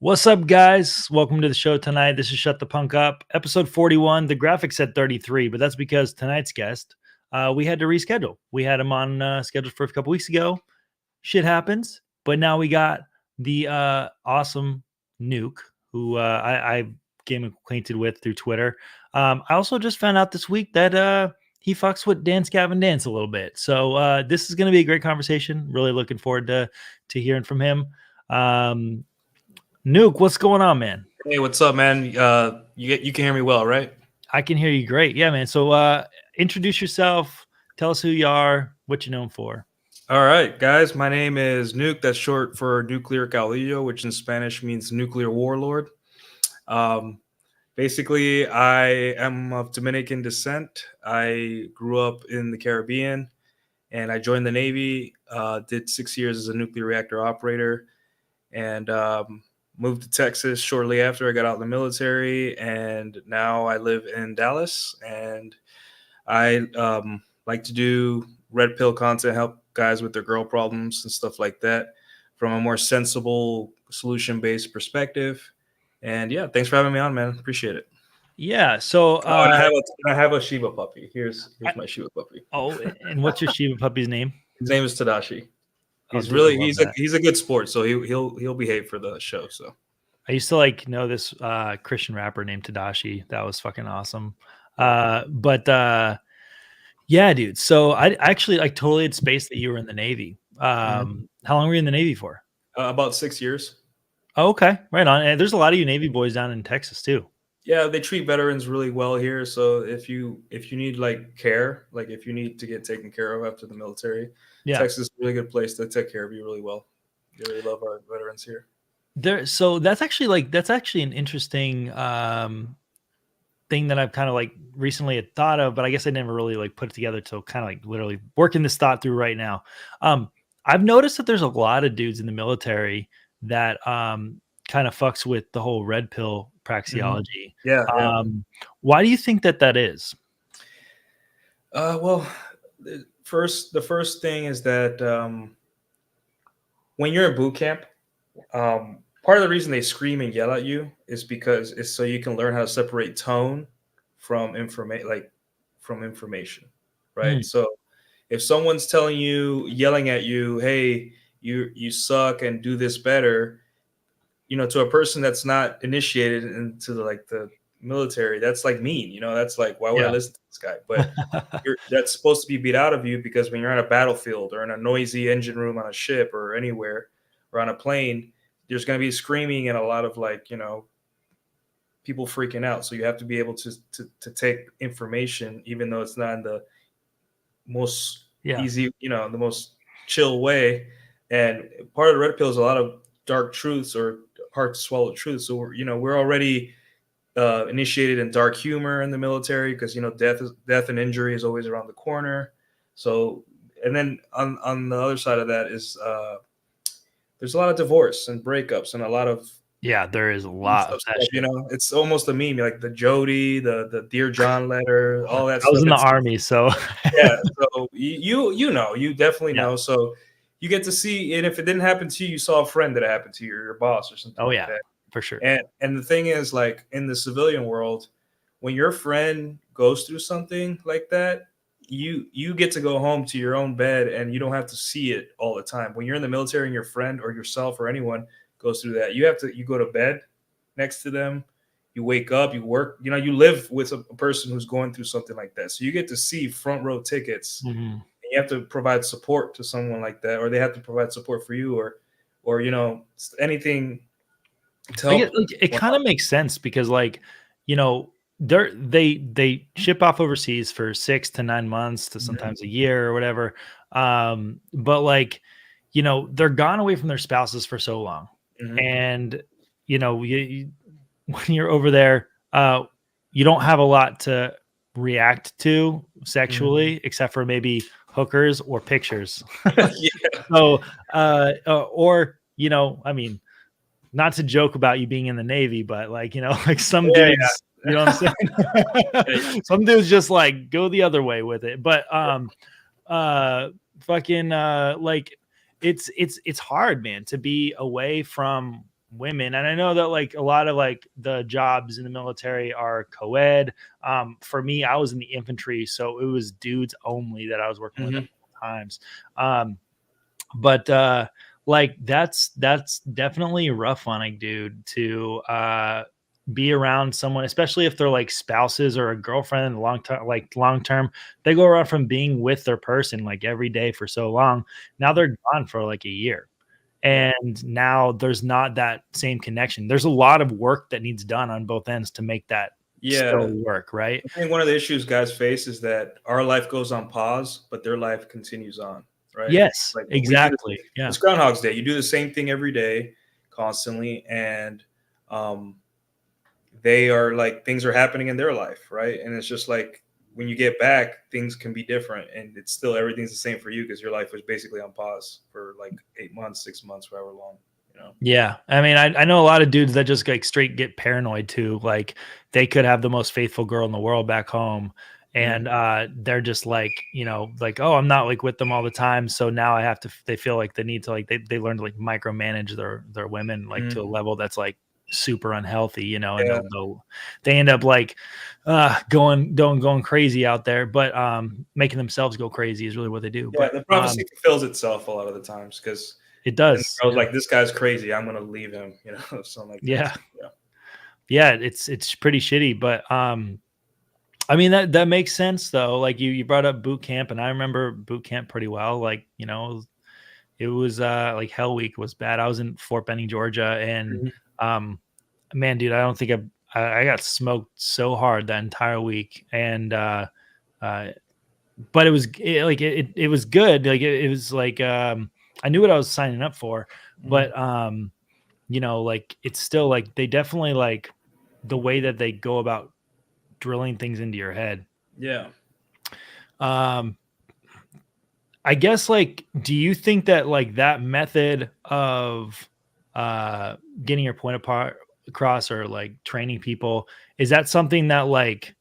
What's up, guys? Welcome to the show tonight. This is Shut the Punk Up, episode 41. The graphics said 33, but that's because tonight's guest, we had to reschedule. We had him on scheduled for a couple weeks ago. Shit happens, but now we got the awesome Nuke, who I became acquainted with through Twitter. I also just found out this week that he fucks with Dance Gavin Dance a little bit. So this is going to be a great conversation. Really looking forward to hearing from him. Nuke, what's going on, man? Hey, what's up, man? You can hear me well, right? I can hear you great. Yeah, man. So introduce yourself. Tell us who you are, what you're known for. All right, guys. My name is Nuke. That's short for Nuclear Caudillo, which in Spanish means nuclear warlord. Basically, I am of Dominican descent. I grew up in the Caribbean, and I joined the Navy. Did 6 years as a nuclear reactor operator, and moved to Texas shortly after I got out of the military, and now I live in Dallas. And I like to do red pill content, help guys with their girl problems and stuff like that from a more sensible, solution-based perspective. And yeah, thanks for having me on, man. Appreciate it. Yeah. So and I have a Shiba puppy. Here's my Shiba puppy. Oh, and what's your Shiba puppy's name? His name is Tadashi. He's he's a good sport, so he'll behave for the show. So I used to know this Christian rapper named Tadashi. That was fucking awesome. Yeah, dude. So I actually totally had spaced that you were in the Navy. How long were you in the Navy for? About 6 years. Oh, okay, right on. And there's a lot of you Navy boys down in Texas too. Yeah, they treat veterans really well here. So if you need care, if you need to get taken care of after the military, Texas is a really good place to take care of you really well. We really love our veterans here. So that's actually an interesting thing that I've kind of recently had thought of, but I guess I never really put it together till kind of literally working this thought through right now. I've noticed that there's a lot of dudes in the military that kind of fucks with the whole red pill praxeology. Yeah. Why do you think that is? Well, the first thing is that when you're in boot camp, part of the reason they scream and yell at you is because it's so you can learn how to separate tone from information, right? So if someone's telling you, yelling at you, hey, you suck and do this better, to a person that's not initiated into the military, that's mean, that's why would I listen to this guy? But that's supposed to be beat out of you, because when you're on a battlefield or in a noisy engine room on a ship or anywhere or on a plane, there's going to be screaming and a lot of people freaking out. So you have to be able to take information, even though it's not in the most easy, the most chill way. And part of the red pill is a lot of dark truths or hard to swallow truths. So we're already initiated in dark humor in the military, because death and injury is always around the corner. So, and then on the other side of that is there's a lot of divorce and breakups and a lot of there is a lot of that shit. It's almost a meme, like the Jody, the Dear John letter, all that stuff. I was in the Army, so yeah. So you definitely know. So you get to see, and if it didn't happen to you, you saw a friend that it happened to you, or your boss or something. Oh yeah, like that. For sure. And the thing is, in the civilian world, when your friend goes through something like that, you get to go home to your own bed and you don't have to see it all the time. When you're in the military and your friend or yourself or anyone goes through that, you go to bed next to them, you wake up, you work, you live with a person who's going through something like that. So you get to see front row tickets. And you have to provide support to someone like that, or they have to provide support for you, or anything to help. It kind of makes sense, because they ship off overseas for 6 to 9 months to sometimes a year or whatever. But they're gone away from their spouses for so long. And, when you're over there, you don't have a lot to react to sexually, except for maybe hookers or pictures. So, I mean, not to joke about you being in the Navy, but some dudes, you know what I'm saying? Some dudes just go the other way with it. But it's hard, man, to be away from women. And I know that like a lot of like the jobs in the military are co-ed. For me, I was in the infantry, so it was dudes only that I was working with at Mhm. all times. But like that's definitely rough on a dude to be around someone, especially if they're like spouses or a girlfriend long term. They go around from being with their person like every day for so long. Now they're gone for like a year. Yeah. And now there's not that same connection. There's a lot of work that needs done on both ends to make that still Yeah. work, right? I think one of the issues guys face is that our life goes on pause, but their life continues on, right? Yes, Like we do this, exactly. Yeah. it's Groundhog's Day. You do the same thing every day, constantly, and um, they are like things are happening in their life, right? And it's just like when you get back, things can be different, and it's still everything's the same for you because your life was basically on pause for like 8 months, 6 months, however long, you know. Yeah. I mean, I know a lot of dudes that just like straight get paranoid too. Like they could have the most faithful girl in the world back home. Mhm. And they're just like, like, oh, I'm not like with them all the time. So now I have to, they feel like they need to like, they learn to like micromanage their women like to a Mhm. level that's like super unhealthy, and Yeah, they end up like going crazy out there, but making themselves go crazy is really what they do. yeah. But The prophecy fulfills itself a lot of the times because it then the does. girl's Yeah. like, "This guy's crazy. I'm gonna leave him," you know, something like that. Yeah. So, yeah. Yeah, it's pretty shitty, but I mean that makes sense though. Like you brought up boot camp, and I remember boot camp pretty well. Like it was like Hell Week was bad. I was in Fort Benning, Georgia, and Mhm. um man, dude, I don't think I got smoked so hard that entire week, and uh but it was good. Like it was like I knew what I was signing up for, Mhm. but like it's still like they definitely like the way that they go about drilling things into your head. Yeah. Um, I guess like, do you think that like that method of uh getting your point apart across or like training people, is that something that like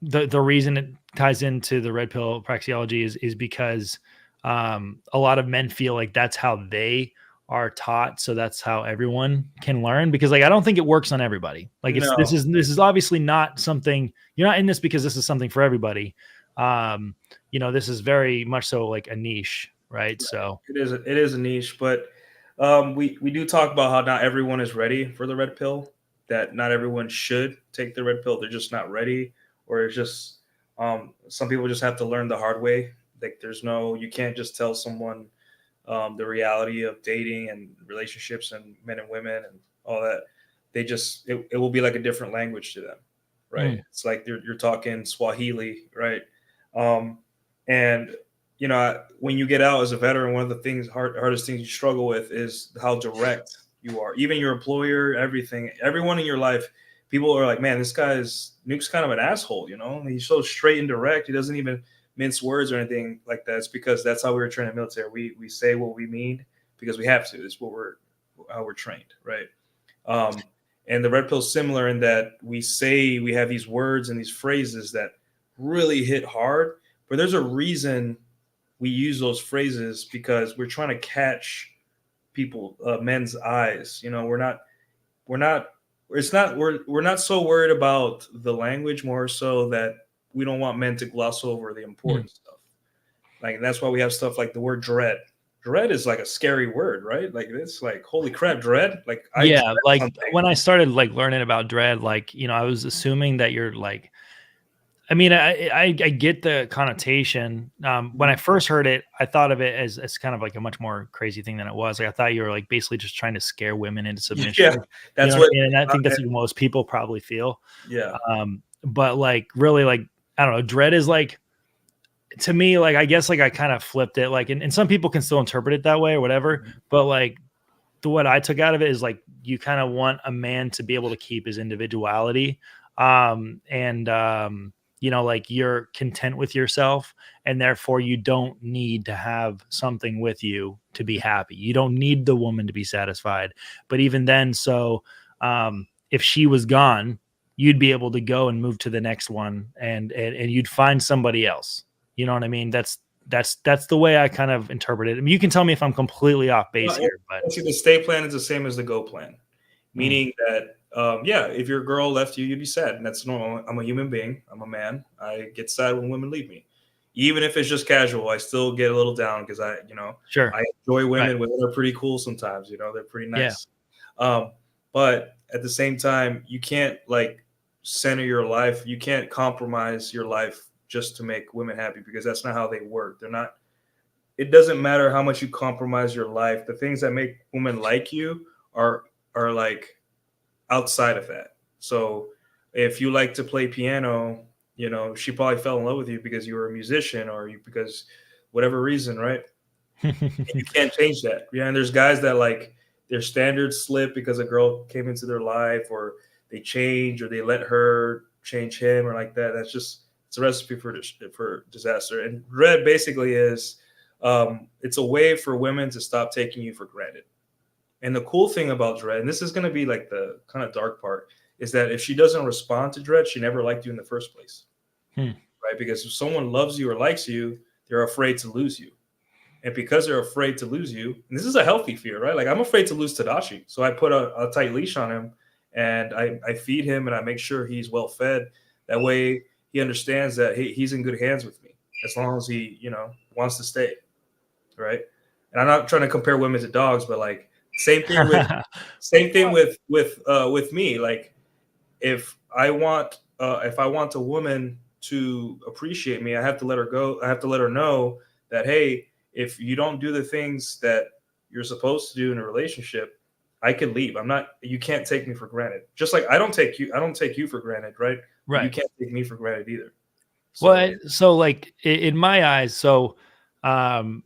the reason it ties into the red pill praxeology is because a lot of men feel like that's how they are taught, so that's how everyone can learn, because like I don't think it works on everybody. Like it's No. this is obviously not something, you're not in this because this is something for everybody. um this is very much so like a niche, right? So It is a niche, but we do talk about how not everyone is ready for the red pill. That not everyone should take the red pill. They're just not ready, or it's just some people just have to learn the hard way. Like there's no, you can't just tell someone the reality of dating and relationships and men and women and all that. It will be like a different language to them, right? mm, It's like you're talking Swahili, right? Um, and when you get out as a veteran, one of the hardest things you struggle with is how direct you are. Even your employer, everything, everyone in your life, people are like, man, this guy's Nuke's kind of an asshole, he's so straight and direct. He doesn't even mince words or anything like that. It's because that's how we were trained in the military. We say what we mean because we have to. It's how we're trained, right? Um, and the red pill is similar in that we say we have these words and these phrases that really hit hard, but there's a reason we use those phrases because we're trying to catch men's eyes. We're not we're not so worried about the language, more so that we don't want men to gloss over the mm. important stuff. Like that's why we have stuff like the word dread. Dread is like a scary word, right? Like it's like holy crap, dread. Like I dread Yeah, like something. when I started like learning about dread, like I was assuming that you're like, I mean, I get the connotation. When I first heard it, I thought of it as kind of like a much more crazy thing than it was. Like I thought you were like basically just trying to scare women into submission. Yeah, You that's know what what. I mean? And I think that's what most people probably feel. Yeah, But like really, like I don't know, dread is like, to me, like I guess like I kind of flipped it. Like, and some people can still interpret it that way or whatever. But like what I took out of it is like you kind of want a man to be able to keep his individuality, and like you're content with yourself, and therefore you don't need to have something with you to be happy. You don't need the woman to be satisfied. But even then, so if she was gone, you'd be able to go and move to the next one, and you'd find somebody else. You know what I mean? That's the way I kind of interpret it. I mean, you can tell me if I'm completely off base well, here, but see, the stay plan is the same as the go plan. meaning that yeah, if your girl left you, you'd be sad, and that's normal. I'm a human being. I'm a man. I get sad when women leave me, even if it's just casual. I still get a little down because Sure. I enjoy Right. women. Women are pretty cool sometimes. They're pretty Yeah. nice. Um, but at the same time, you can't like center your life. You can't compromise your life just to make women happy because that's not how they work. They're not. It doesn't matter how much you compromise your life. The things that make women like you are like outside of that. So if you like to play piano, she probably fell in love with you because you were a musician or because whatever reason, right? And you can't change that. Yeah, and there's guys that like their standards slip because a girl came into their life or they change or they let her change him or like that. That's just it's a recipe for disaster. And red basically is it's a way for women to stop taking you for granted. And the cool thing about Dread, and this is going to be like the kind of dark part, is that if she doesn't respond to Dread, she never liked you in the first place, Hmm. right? Because if someone loves you or likes you, they're afraid to lose you. And because they're afraid to lose you, and this is a healthy fear, right? Like I'm afraid to lose Tadashi. So I put a tight leash on him and I feed him and I make sure he's well fed. That way he understands that he's in good hands with me as long as he, wants to stay, right? And I'm not trying to compare women to dogs, but like same thing with same thing with me. Like if I want a woman to appreciate me, I have to let her go. I have to let her know that hey, if you don't do the things that you're supposed to do in a relationship, I can leave. I'm not. You can't take me for granted. Just like I don't take you for granted, right? But you Right. can't take me for granted either. Well, So so like in my eyes, so um,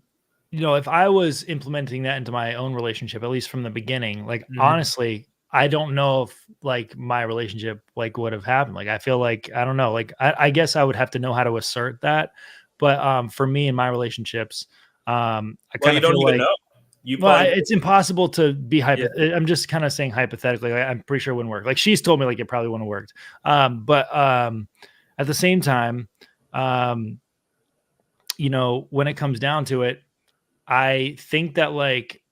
if I was implementing that into my own relationship, at least from the beginning, like mhm, honestly, I don't know if like my relationship like would have happened. Like I feel like I don't know. Like I guess I would have to know how to assert that. But for me in my relationships, I well, kind you of don't feel even like know. You well, probably it's impossible to be yeah. I'm just kind of saying hypothetically. Like, I'm pretty sure it wouldn't work. Like she's told me like it probably wouldn't have worked. But at the same time, um, when it comes down to it, I think that like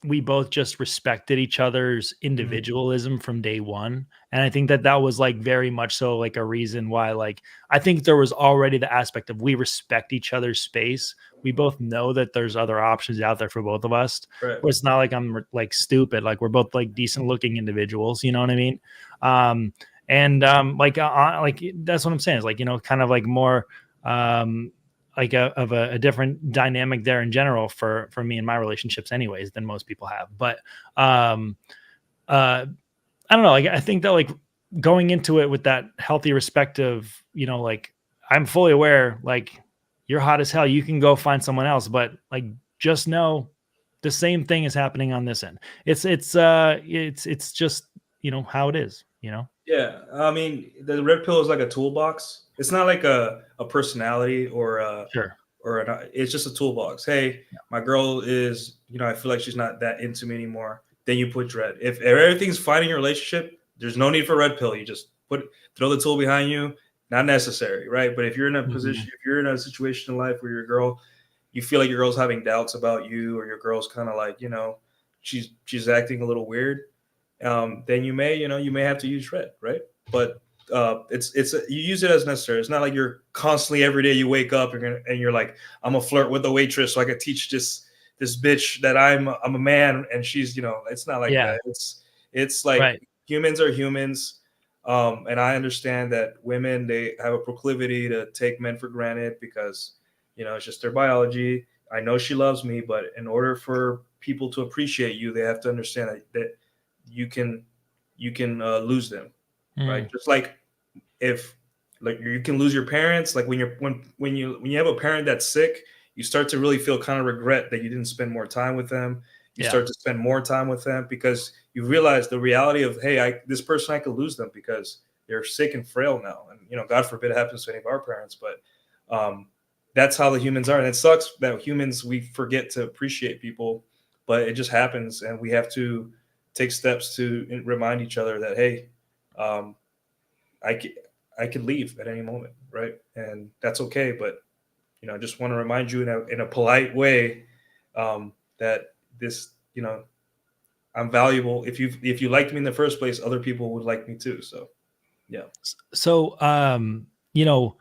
we both just respected each other's Mhm, individualism from day one. And I think that that was like very much so like a reason why, like, I think there was already the aspect of we respect each other's space. We both know that there's other options out there for both of us. right. Where it's not like I'm like stupid. Like we're both like decent looking individuals. You know what I mean? Um, like that's what I'm saying is like, kind of like more, um, like a different dynamic there in general for me and my relationships anyways than most people have. But um uh I don't know, like I think that like going into it with that healthy respect of, like I'm fully aware like you're hot as hell, you can go find someone else, but like just know the same thing is happening on this end. It's just, how it is. Yeah, I mean, the red pill is like a toolbox. It's not like a personality Sure. it's just a toolbox. Hey, my girl is, I feel like she's not that into me anymore. Then you put dread. If everything's fine in your relationship, there's no need for red pill. You just throw the tool behind you. Not necessary, right? But if you're in a Mhm. position, if you're in a situation in life where your girl, you feel like your girl's having doubts about you, or your girl's kind of like, she's acting a little weird, then you may have to use red, right? But you use it as necessary. It's not like you're constantly every day you wake up and you're like, I'm gonna flirt with the waitress so I can teach this bitch that I'm a man and she's it's not like Yeah. that. It's like Right. humans are humans. And I understand that women, they have a proclivity to take men for granted because it's just their biology. I know she loves me, but in order for people to appreciate you, they have to understand that you can lose them, right? Mm. Just like if like you can lose your parents, like when you have a parent that's sick, you start to really feel kind of regret that you didn't spend more time with them. You Yeah. start to spend more time with them because you realize the reality of, hey, this person, I could lose them because they're sick and frail now, and God forbid it happens to any of our parents, but um that's how the humans are, and it sucks that humans, we forget to appreciate people, but it just happens, and we have to take steps to remind each other that, hey, um, I can, I could leave at any moment, right? And that's okay. But I just want to remind you in a polite way, that this, I'm valuable. If you liked me in the first place, other people would like me too. So yeah. So, you know,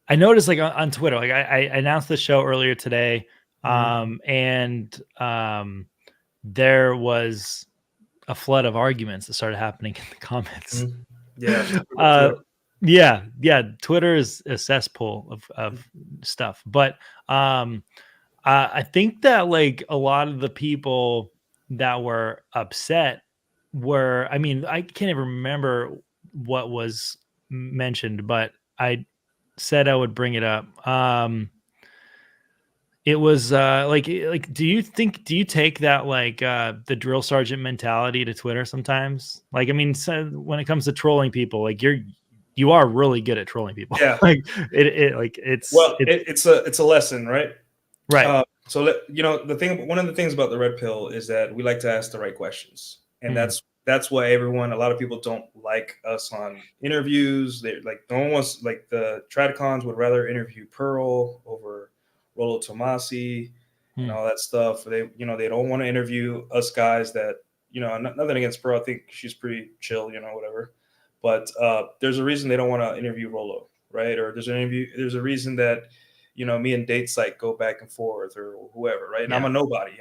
I noticed like on Twitter, like I announced the show earlier today, and there was a flood of arguments that started happening in the comments. Yeah. uh, yeah, Twitter is a cesspool of stuff, but I think that like a lot of the people that were upset were, I mean, I can't even remember what was mentioned, but I said I would bring it up. It was do you take that like the drill sergeant mentality to Twitter sometimes? Like, I mean, so when it comes to trolling people, like you are really good at trolling people. Yeah. Like it like Well, it's it's a lesson, right? right. One of the things about the red pill is that we like to ask the right questions, and Mm, that's why a lot of people don't like us on interviews. They like no one wants like the Tradcons would rather interview Pearl over Rolo Tomasi and mm, all that stuff. They don't want to interview us guys that nothing against Pearl. I think she's pretty chill, whatever. But there's a reason they don't want to interview Rolo, right? Or there's a reason that me and Date Site go back and forth or whoever, right? And I'm yeah. a nobody.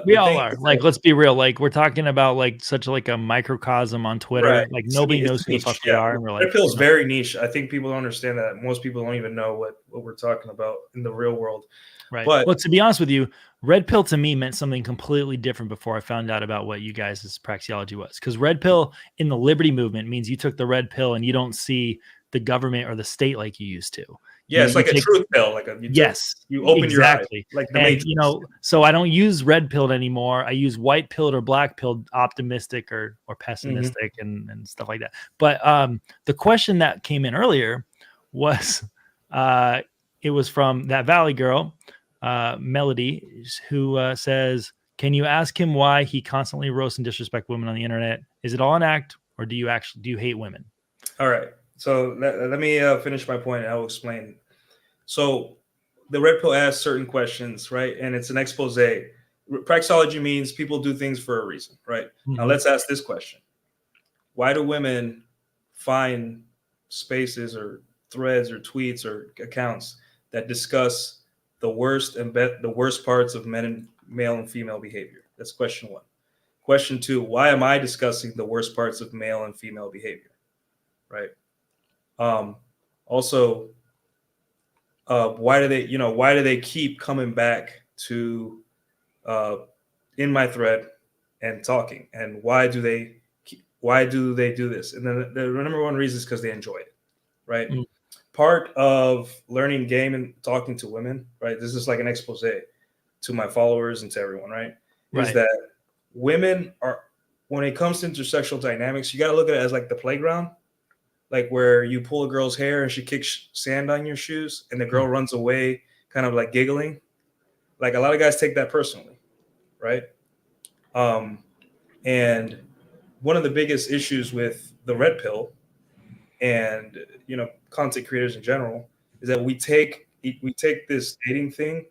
We The all thing are. is Like, that, let's be real. Like, we're talking about like such like a microcosm on right? Twitter. Like, nobody knows It's who the fuck niche, we yeah. are, and we're Red like, pill is very niche. I think people don't understand that. Most people don't even know what we're talking about in the real world. right. But Well, to be honest with you, red pill to me meant something completely different before I found out about what you guys' praxeology was. Because red pill in the liberty movement means you took the red pill and you don't see the government or the state like you used to. yeah, it's You like a take truth pill. Like yes, you open your eyes, exactly. like the And Matrix. so I don't use red pilled anymore. I use white pilled or black pilled, optimistic or Hmm. pessimistic and stuff like that. But the question that came in earlier was uh it was from that Valley girl, Melody, who says, "Can you ask him why he constantly roasts and disrespect women on the internet? Is it all an act, or do you hate women?" All right. So let me finish my point, and I will explain. So the red pill asks certain questions, right? And it's an expose. Praxology means people do things for a reason, right? Now Mhm. let's ask this question: why do women find spaces or threads or tweets or accounts that discuss the worst parts of male and female behavior? That's question one. Question two: why am I discussing the worst parts of male and female behavior? Right. Um, Also, why do they keep coming back to uh, in my thread and talking, and why do they do this? And then the number one reason is because they enjoy it, right? Mm, Part of learning game and talking to women, right? This is like an expose to my followers and to everyone, right? Is right. that women are, when it comes to intersexual dynamics, you got to look at it as like the playground, like where you pull a girl's hair and she kicks sand on your shoes and the Mm, girl runs away, kind of like giggling. Like a lot of guys take that personally, right? Um, and one of the biggest issues with the red pill and content creators in general is that we take this dating thing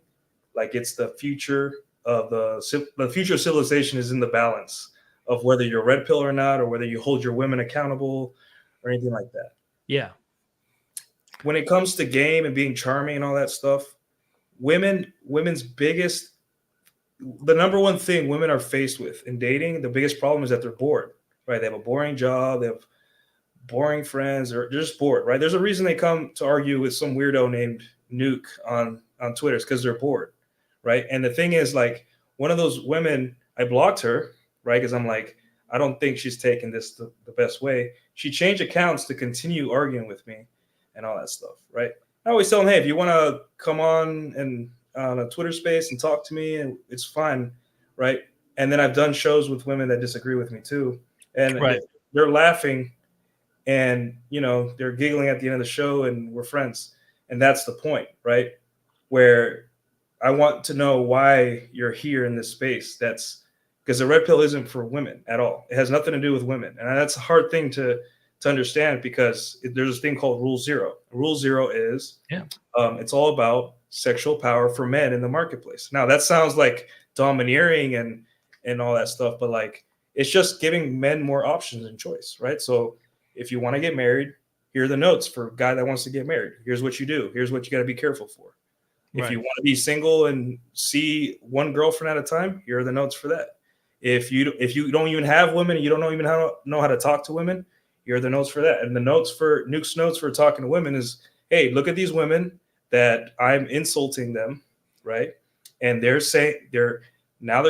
like it's the future of the future of civilization is in the balance of whether you're red pill or not, or whether you hold your women accountable or anything like that. yeah. When it comes to game and being charming and all that stuff, women's biggest the number one thing women are faced with in dating, the biggest problem is that they're bored, right? They have a boring job, they have boring friends, or they're just bored, right? There's a reason they come to argue with some weirdo named Nuke on Twitter. It's because they're bored, right? And the thing is, like, one of those women, I blocked her, right? Because I'm like, I don't think she's taking this the best way. She changed accounts to continue arguing with me and all that stuff, right? I always tell them, hey, if you want to come on and on a Twitter space and talk to me, and it's fine, right? And then I've done shows with women that disagree with me too, and Right. they're laughing and they're giggling at the end of the show and we're friends, and that's the point, right? Where I want to know why you're here in this space. That's because the red pill isn't for women at all. It has nothing to do with women, and that's a hard thing to understand because there's this thing called rule zero. Rule zero is Yeah. it's all about sexual power for men in the marketplace. Now that sounds like domineering and and all that stuff. But like, it's just giving men more options and choice, right? So if you want to get married, here are the notes for a guy that wants to get married. Here's what you do. Here's what you got to be careful for. If you want to be single and see one girlfriend at a time, here are the notes for that. If you don't even have women and you don't know how to talk to women, here are the notes for that. And the notes for Nuke's notes for talking to women is, hey, look at these women that I'm insulting them, right? And they're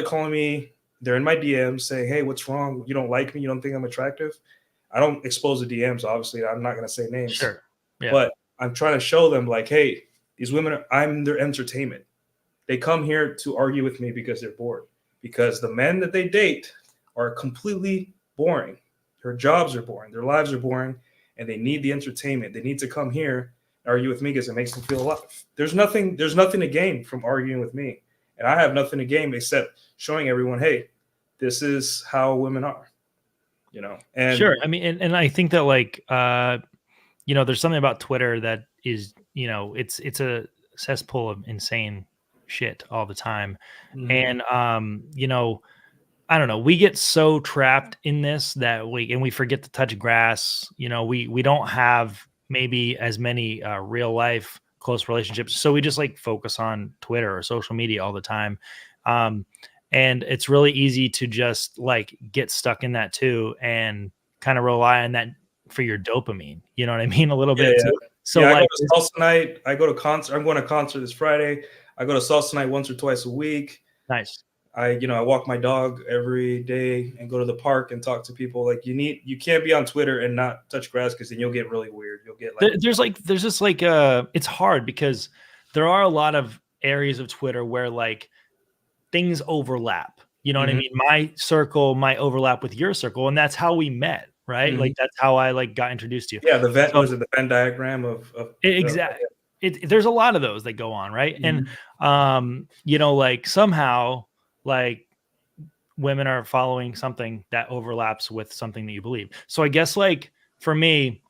calling me, they're in my DMs saying, hey, what's wrong? You don't like me? You don't think I'm attractive? I don't expose the DMs, obviously. I'm not going to say names. Sure. Yeah. But I'm trying to show them, like, hey, these women, I'm their entertainment. They come here to argue with me because they're bored. Because the men that they date are completely boring. Their jobs are boring. Their lives are boring. And they need the entertainment. They need to come here and argue with me because it makes them feel alive. There's nothing to gain from arguing with me. And I have nothing to gain except showing everyone, hey, this is how women are. And sure. I mean, and I think that, like, there's something about Twitter that is, it's a cesspool of insane shit all the time. Mhm. And, I don't know, we get so trapped in this that we forget to touch grass. We don't have maybe as many real life close relationships. So we just like focus on Twitter or social media all the time. And it's really easy to just like get stuck in that too and kind of rely on that for your dopamine. You know what I mean? A little bit. Yeah. So I like, go to salsa night. I go to concert. I'm going to concert this Friday. I go to salsa night once or twice a week. nice. I walk my dog every day and go to the park and talk to people. Like, you can't be on Twitter and not touch grass, because then you'll get really weird. You'll get like, there's just like, it's hard because there are a lot of areas of Twitter where like things overlap. You know what I mean? My circle might overlap with your circle, and that's how we met, right? Like that's how I like got introduced to you. Yeah, was it the Venn diagram of exactly. There's a lot of those that go on, right? And like somehow like women are following something that overlaps with something that you believe. So I guess like for me,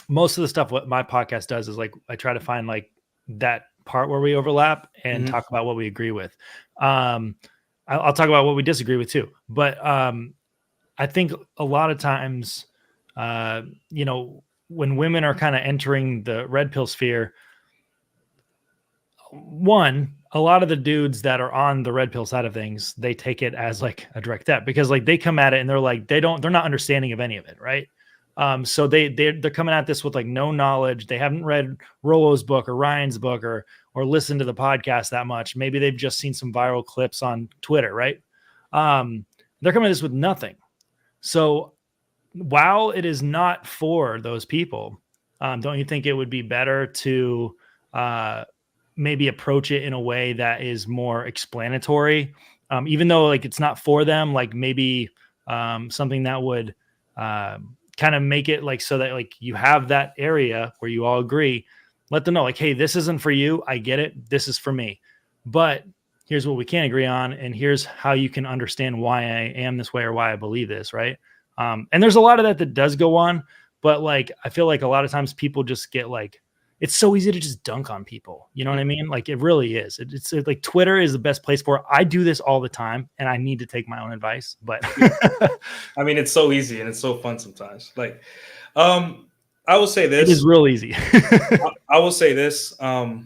most of the stuff what my podcast does is like I try to find like that part where we overlap and talk about what we agree with. I'll talk about what we disagree with too. But I think a lot of times, when women are kind of entering the red pill sphere, one, a lot of the dudes that are on the red pill side of things, they take it as like a direct step, because like they come at it and they're like, they're not understanding of any of it. Right. So they're coming at this with like no knowledge. They haven't read Rollo's book or Ryan's book or listened to the podcast that much. Maybe they've just seen some viral clips on Twitter. Right. They're coming at this with nothing. So while it is not for those people, don't you think it would be better to maybe approach it in a way that is more explanatory, even though like it's not for them, like maybe something that would kind of make it like so that like you have that area where you all agree, let them know like, hey, this isn't for you. I get it. This is for me. But here's what we can agree on. And here's how you can understand why I am this way or why I believe this. Right. And there's a lot of that does go on, but like, I feel like a lot of times people just get like, it's so easy to just dunk on people. You know what I mean? Like it really is. It's like Twitter is the best place for it. I do this all the time and I need to take my own advice, but I mean, it's so easy and it's so fun sometimes. Like, I will say this. It is real easy. I will say this. I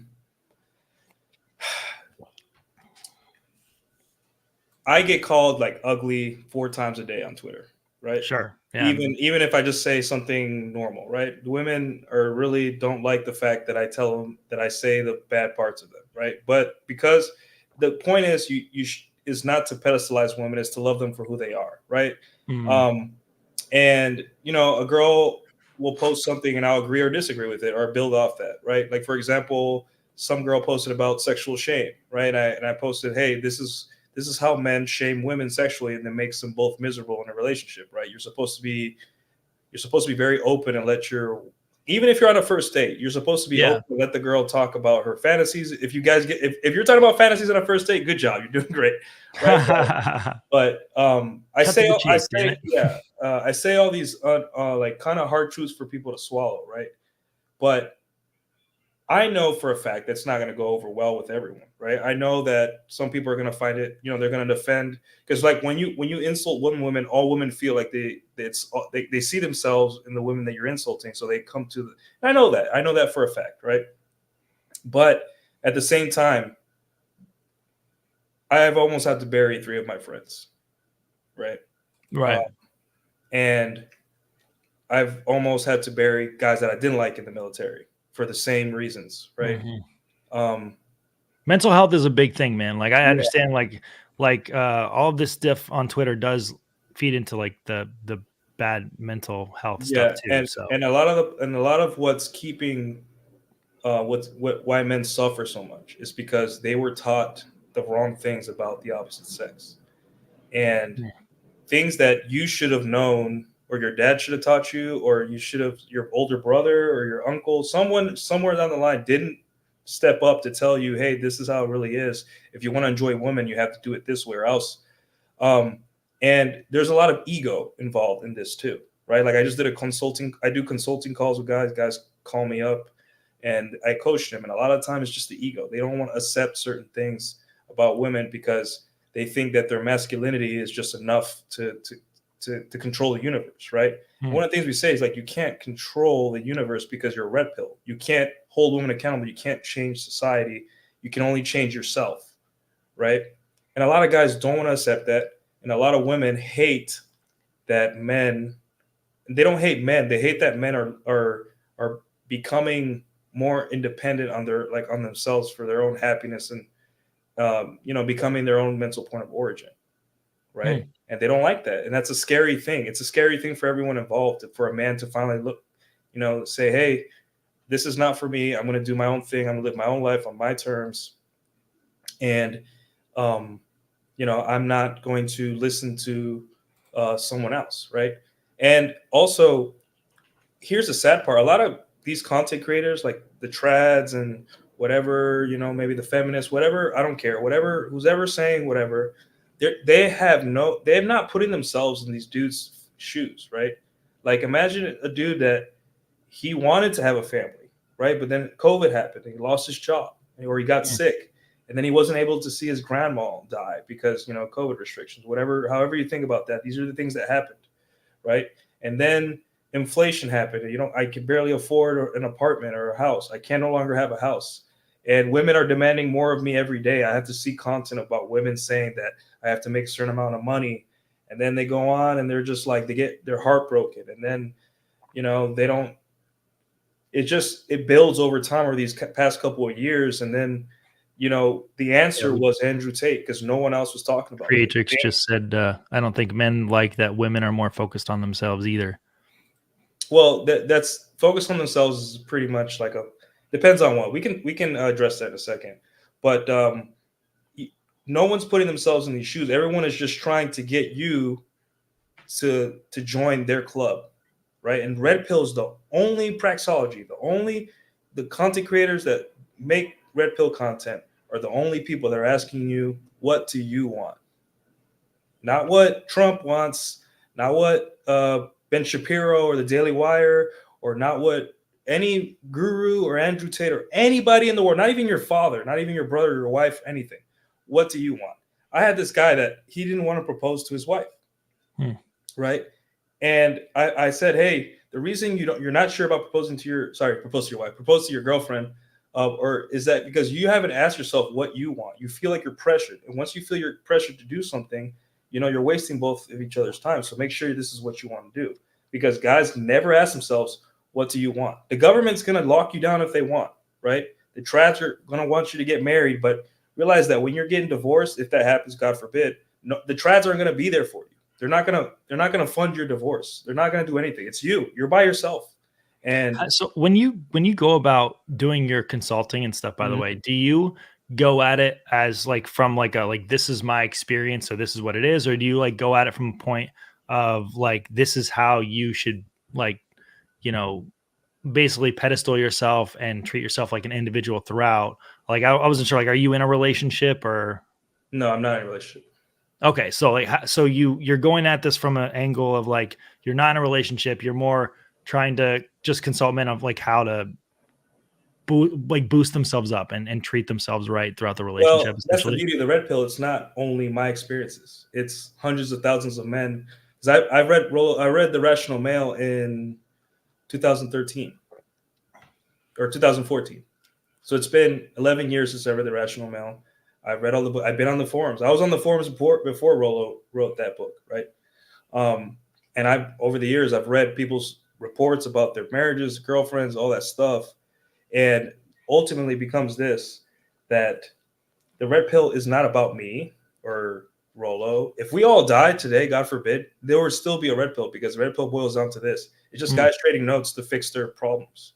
get called like ugly 4 times a day on Twitter, right? Sure. Yeah. Even if I just say something normal, right? The women really don't like the fact that I tell them that I say the bad parts of them, right? But because the point is, is not to pedestalize women, is to love them for who they are, right? And a girl will post something and I'll agree or disagree with it or build off that, right? Like for example, some girl posted about sexual shame, right? And I posted, hey, this is how men shame women sexually, and it makes them both miserable in a relationship, right? You're supposed to be very open and even if you're on a first date, you're supposed to be open and let the girl talk about her fantasies. If you guys if you're talking about fantasies on a first date, good job, you're doing great, right? But I say all these like kind of hard truths for people to swallow, right? But I know for a fact that's not going to go over well with everyone, right? I know that some people are going to find it, they're going to defend, because like when you insult women, all women feel like they see themselves in the women that you're insulting, so they come to the. I know that for a fact, right? But at the same time, I have almost had to bury 3 of my friends, right? Uh, Right. and I've almost had to bury guys that I didn't like in the military for the same reasons, right? Mhm. Um, Mental health is a big thing, man. Like I yeah, understand all of this stuff on Twitter does feed into like the bad mental health stuff yeah, too. and So a lot of what's keeping why men suffer so much is because they were taught the wrong things about the opposite sex, and yeah. things that you should have known, or your dad should have taught you, or you should have, your older brother or your uncle, someone somewhere down the line didn't step up to tell you, hey, this is how it really is. If you want to enjoy women, you have to do it this way or else. um, and there's a lot of ego involved in this too, right? Like I do consulting calls with guys call me up, and I coach them, and a lot of times it's just the ego. They don't want to accept certain things about women because they think that their masculinity is just enough to control the universe, right? And Hmm. one of the things we say is like, you can't control the universe because you're a red pill. You can't hold women accountable. You can't change society. You can only change yourself, right? And a lot of guys don't want to accept that, and a lot of women hate that men. They don't hate men. They hate that men are becoming more independent on their, like, on themselves for their own happiness, and becoming their own mental point of origin, right? Hmm. And they don't like that, and that's a scary thing. It's a scary thing for everyone involved, for a man to finally look, say, hey, this is not for me. I'm going to do my own thing. I'm going to live my own life on my terms, and um, I'm not going to listen to someone else, right? And also, here's the sad part: a lot of these content creators, like the trads and whatever, maybe the feminists, whatever, I don't care, whatever, who's ever saying whatever, they have not putting themselves in these dudes' shoes, right? Like, imagine a dude that he wanted to have a family, right? But then COVID happened and he lost his job, or he got Hmm. sick, and then he wasn't able to see his grandma die because, COVID restrictions, whatever, however you think about that. These are the things that happened, right? And then inflation happened. I can barely afford an apartment or a house. I can no longer have a house. And women are demanding more of me every day. I have to see content about women saying that I have to make a certain amount of money. And then they go on and they're just like, they get their heart broken. And then, they don't, it builds over time over these past couple of years. And then, the answer Yeah. was Andrew Tate, because no one else was talking about it. Creatrix just said, I don't think men like that women are more focused on themselves either. Well, that's focus on themselves is pretty much like a, depends on what, we can address that in a second, but no one's putting themselves in these shoes. Everyone is just trying to get you to join their club, right? And red pill is the only praxology, the content creators that make red pill content are the only people that are asking you, what do you want? Not what Trump wants, not what Ben Shapiro or the Daily Wire, or not what any guru or Andrew Tate or anybody in the world, not even your father, not even your brother, your wife, anything. What do you want? I had this guy that he didn't want to propose to his wife, Hmm. right? And I said, hey, the reason you're not sure about propose to your wife, propose to your girlfriend, or is that because you haven't asked yourself what you want? You feel like you're pressured, and once you feel you're pressured to do something, you're wasting both of each other's time. So make sure this is what you want to do, because guys never ask themselves, what do you want? The government's going to lock you down if they want, right? The trads are going to want you to get married, but realize that when you're getting divorced, if that happens, God forbid, no, the trads aren't going to be there for you. They're not gonna fund your divorce. They're not gonna do anything. It's you. You're by yourself. And So when you go about doing your consulting and stuff, by the Mhm. way, do you go at it as like from like a like this is my experience, so this is what it is, or do you like go at it from a point of like this is how you should like you know basically pedestal yourself and treat yourself like an individual throughout? Like I wasn't sure. Like, are you in a relationship or? No, I'm not in a relationship. Okay, so like, so you're going at this from an angle of like you're not in a relationship. You're more trying to just consult men of like how to boost themselves up and treat themselves right throughout the Well, relationship, that's the essentially. beauty of the red pill. It's not only my experiences; it's hundreds of thousands of men. Because I read The Rational Male in 2013 or 2014. So it's been 11 years since I read The Rational Male. I've read all the book. I've been on the forums. I was on the forums before Rollo wrote that book, right? And over the years I've read people's reports about their marriages, girlfriends, all that stuff, and ultimately becomes this: that the red pill is not about me or Rollo. If we all died today, God forbid, there would still be a red pill, because the red pill boils down to this: it's just guys trading notes to fix their problems,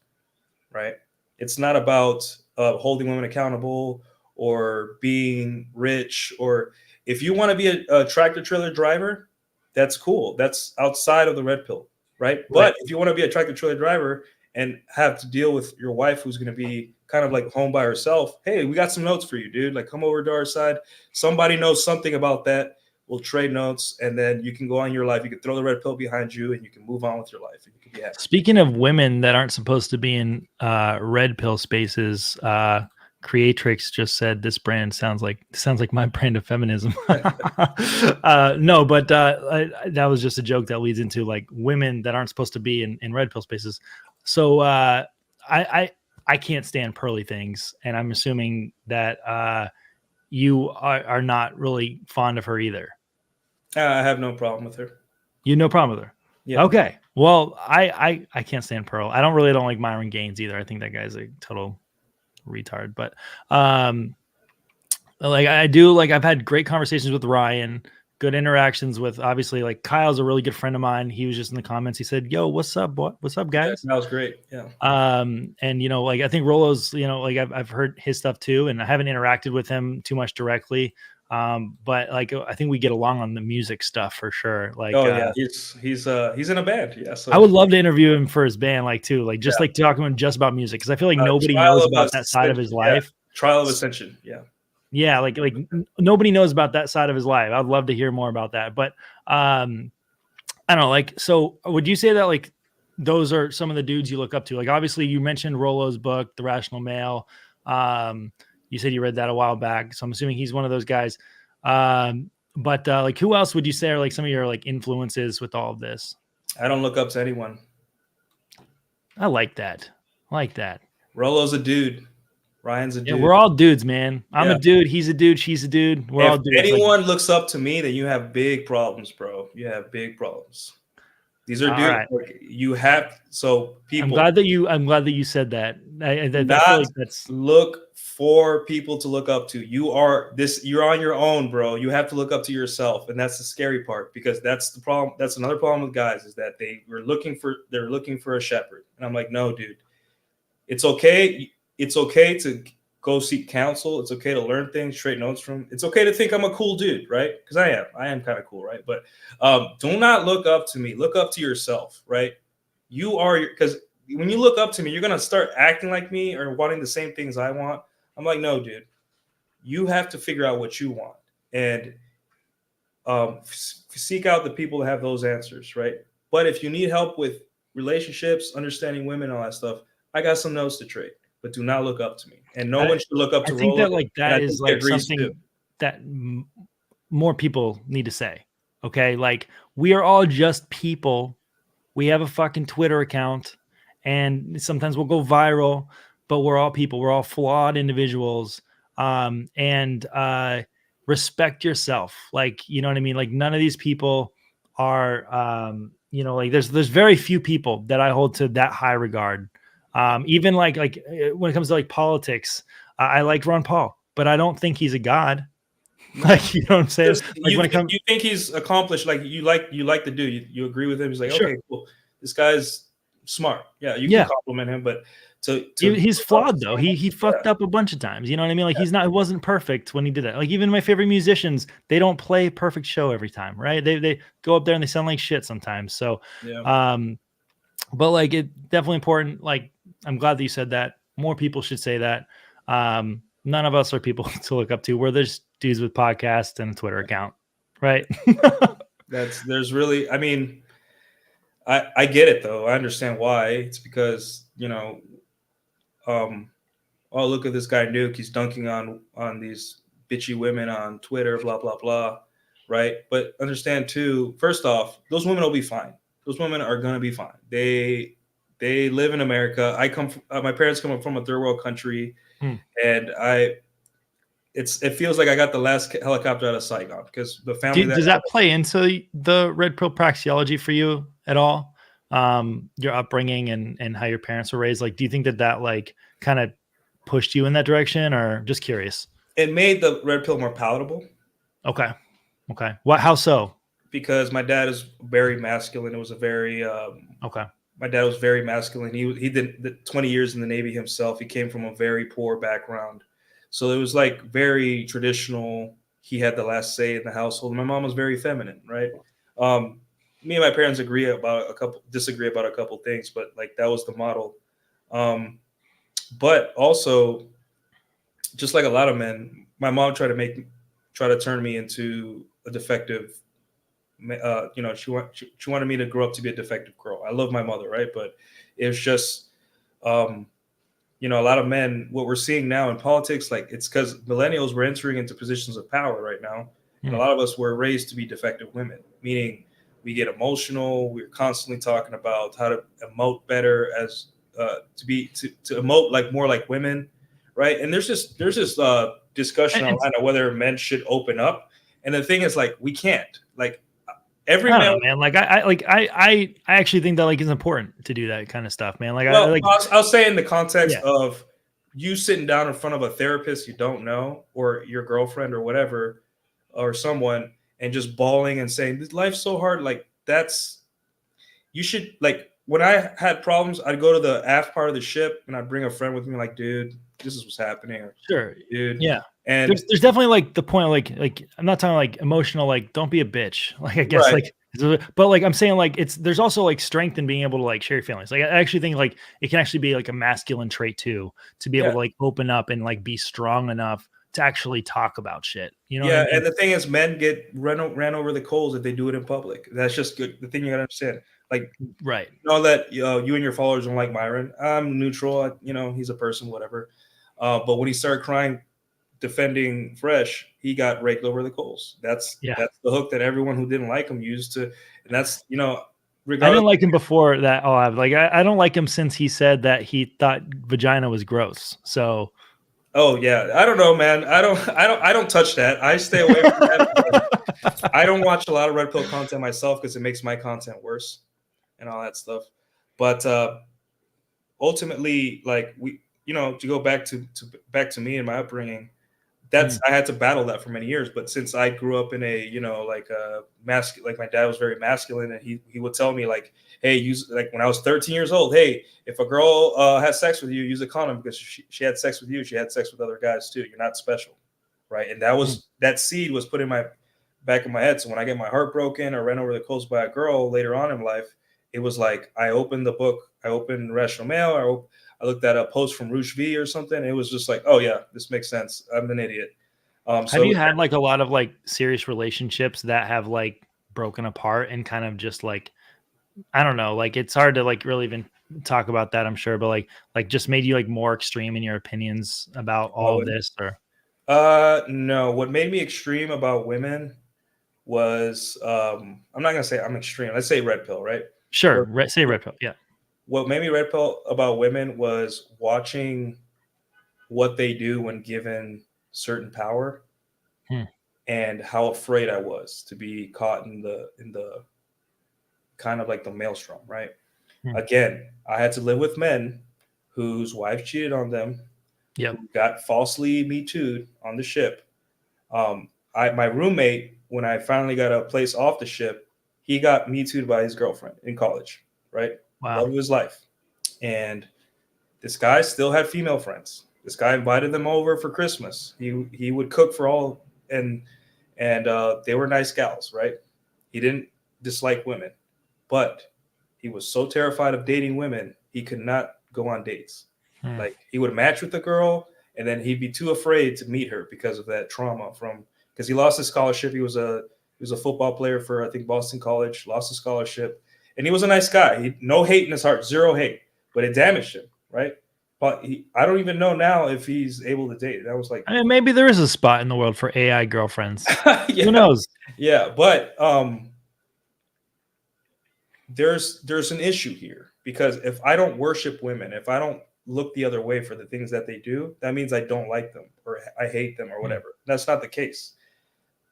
right? It's not about holding women accountable or being rich. Or if you want to be a tractor trailer driver, that's cool. That's outside of the red pill, right? But if you want to be a tractor trailer driver and have to deal with your wife who's going to be kind of like home by herself, hey, we got some notes for you, dude. Like, come over to our side. Somebody knows something about that. We'll trade notes, and then you can go on your life. You can throw the red pill behind you, and you can move on with your life, and you can be happy. Speaking of women that aren't supposed to be in red pill spaces, Creatrix just said this brand sounds like my brand of feminism. No, but that was just a joke that leads into like women that aren't supposed to be in red pill spaces. So I can't stand pearly things, and I'm assuming that you are not really fond of her either. I have no problem with her. You no problem with her. Yeah. Okay. Well, I can't stand Pearl. I don't like Myron Gaines either. I think that guy's a total retard. But like I do, like I've had great conversations with Ryan, good interactions with, obviously, like Kyle's a really good friend of mine. He was just in the comments. He said, "Yo, what's up? What's up, guys?" That was great. Yeah. And like I think Rollo's, like I've heard his stuff too, and I haven't interacted with him too much directly. But like I think we get along on the music stuff for sure. Like, yeah, he's in a band. Yeah, so I would love to interview him for his band, like too, like just like talking to him just about music, because I feel like nobody knows about that side of his life. Trial of Ascension. Yeah, like nobody knows about that side of his life. I'd love to hear more about that. But I don't know, like, so would you say that like those are some of the dudes you look up to? Like, obviously you mentioned Rollo's book, The Rational Male. You said you read that a while back, so I'm assuming he's one of those guys. But like, who else would you say are like some of your like influences with all of this? I don't look up to anyone. I like that. Rollo's a dude. Ryan's a dude. Yeah, we're all dudes, man. I'm a dude. He's a dude. She's a dude. We're all dudes. If anyone looks up to me, then you have big problems, bro. You have big problems. These are dudes. Right. Like, you have, so people. I'm glad that you said that. I feel like that's look for people to look up to. You're on your own, bro. You have to look up to yourself, and that's the scary part, because that's the problem. That's another problem with guys, is that they're looking for a shepherd, and I'm like, no, dude. It's okay. It's okay to go seek counsel. It's okay to learn things, trade notes from. It's okay to think I'm a cool dude, right? Because I am kind of cool, right? But do not look up to me. Look up to yourself, right? Because when you look up to me, you're gonna start acting like me or wanting the same things I want. I'm like, no, dude. You have to figure out what you want, and seek out the people that have those answers, right? But if you need help with relationships, understanding women, all that stuff, I got some notes to trade. But do not look up to me, and no one should look up to Rollo. I think that like that is like something that more people need to say. Okay, like we are all just people. We have a fucking Twitter account, and sometimes we'll go viral, but we're all people. We're all flawed individuals. And respect yourself. Like, you know what I mean? Like, none of these people are, like there's very few people that I hold to that high regard. Even like when it comes to like politics, I like Ron Paul, but I don't think he's a god. Like, you know what I'm saying? Like, you think he's accomplished? Like you like the dude. You agree with him? He's like, sure. Okay, cool. This guy's smart. Yeah, you can compliment him, but he's flawed though. He fucked up a bunch of times. You know what I mean? Like it wasn't perfect when he did that. Like even my favorite musicians, they don't play a perfect show every time, right? They go up there and they sound like shit sometimes. So, but like it's definitely important. Like I'm glad that you said that. More people should say that. None of us are people to look up to. We're just dudes with podcasts and a Twitter account, right? there's really, I mean, I get it though. I understand why. It's because, oh, look at this guy Nuke, he's dunking on these bitchy women on Twitter, blah blah blah, right? But understand too, first off, those women will be fine. Those women are gonna be fine. They live in America. I come from, my parents come from a third world country, Hmm. and it feels like I got the last helicopter out of Saigon because the family that Does that play into the red pill praxeology for you at all? Your upbringing and how your parents were raised. Like, do you think that like kind of pushed you in that direction, or just curious? it made the red pill more palatable Okay. Okay. What? How so? because my dad is very masculine. It was a very Okay. my dad was very masculine. He did 20 years in the Navy himself. He came from a very poor background, so it was like very traditional. He had the last say in the household. My mom was very feminine, right? Um, Me and my parents disagree about a couple things, but like that was the model. Um, but also, just like a lot of men, my mom try to turn me into a defective. She wanted me to grow up to be a defective girl. I love my mother, right? But it's just um, a lot of men. What we're seeing now in politics, like it's because millennials were entering into positions of power right now, and a Hmm. lot of us were raised to be defective women, meaning we get emotional. We're constantly talking about how to emote better as to emote like more like women, right? And there's just discussion And online of whether men should open up, and the thing is like we can't like every I don't man. know, man. Like I actually think that like it's important to do that kind of stuff, man. Like I Well, like I'll say in the context yeah, of you sitting down in front of a therapist you don't know, or your girlfriend or whatever, or someone, and just bawling and saying, "This life's so hard." Like that's you should like when I had problems, I'd go to the aft part of the ship and I'd bring a friend with me, like, dude, this is what's happening, or sure. dude, Yeah. and There's definitely like the point of like I'm not talking like emotional, like don't be a bitch. Like I guess right, like but like I'm saying like there's also like strength in being able to like share your feelings. Like I actually think like it can actually be like a masculine trait too, to be able yeah, to like open up and like be strong enough to actually talk about shit. You know what I yeah. mean? And the thing is, men get ran over the coals if they do it in public. That's just good. The thing you gotta understand, like Right. know that you and your followers don't like Myron. I'm neutral. He's a person, whatever. But when he started crying, defending Fresh, he got raked over the coals. Yeah. That's the hook that everyone who didn't like him used to, and that's I regardless. didn't like him before that. Oh, I don't like him since he said that he thought vagina was gross. So Oh yeah, I don't know, man. I don't touch that. I stay away from that because I don't watch a lot of red pill content myself because it makes my content worse and all that stuff. But ultimately, like to go back to me and my upbringing, mm, I had to battle that for many years. But since I grew up in a like a like my dad was very masculine, and he would tell me like, hey, use like when I was 13 years old, hey, if a girl has sex with you, use a condom because she had sex with you, she had sex with other guys too. You're not special, right? And mm, that seed was put in my back of my head. So when I get my heart broken or ran over the coals by a girl later on in life, it was like I opened the book, I opened Rational Mail, I looked at a post from Roosh V or something. It was just like, oh yeah, this makes sense. I'm an idiot. have So you had like a lot of like serious relationships that have like broken apart and kind of just like I don't know, like it's hard to like really even talk about that, I'm sure, but like just made you like more extreme in your opinions about all of this or no, what made me extreme about women was I'm not gonna say I'm extreme. Let's say red pill, right? sure, What, say red pill. Yeah. what made me red pill about women was watching what they do when given certain power Hmm, and how afraid I was to be caught in the kind of like the maelstrom, right? hmm. Again, I had to live with men whose wife cheated on them, Yep. who got falsely me too'd on the ship. My roommate, when I finally got a place off the ship, he got me too'd by his girlfriend in college, right? Love Wow. of his life. And this guy still had female friends. This guy invited them over for Christmas. He would cook for all, and they were nice gals, right? He didn't dislike women, but he was so terrified of dating women he could not go on dates. Hmm, Like he would match with the girl, and then he'd be too afraid to meet her because of that trauma from because he lost his scholarship. He was a football player for I think Boston College. Lost his scholarship, and he was a nice guy. No hate in his heart, zero hate, but it damaged him, right? but I don't even know now if he's able to date. That was like, I mean, maybe there is a spot in the world for AI girlfriends. Who yeah, knows? yeah. But there's an issue here because if I don't worship women, if I don't look the other way for the things that they do, that means I don't like them or I hate them or Hmm. whatever. That's not the case.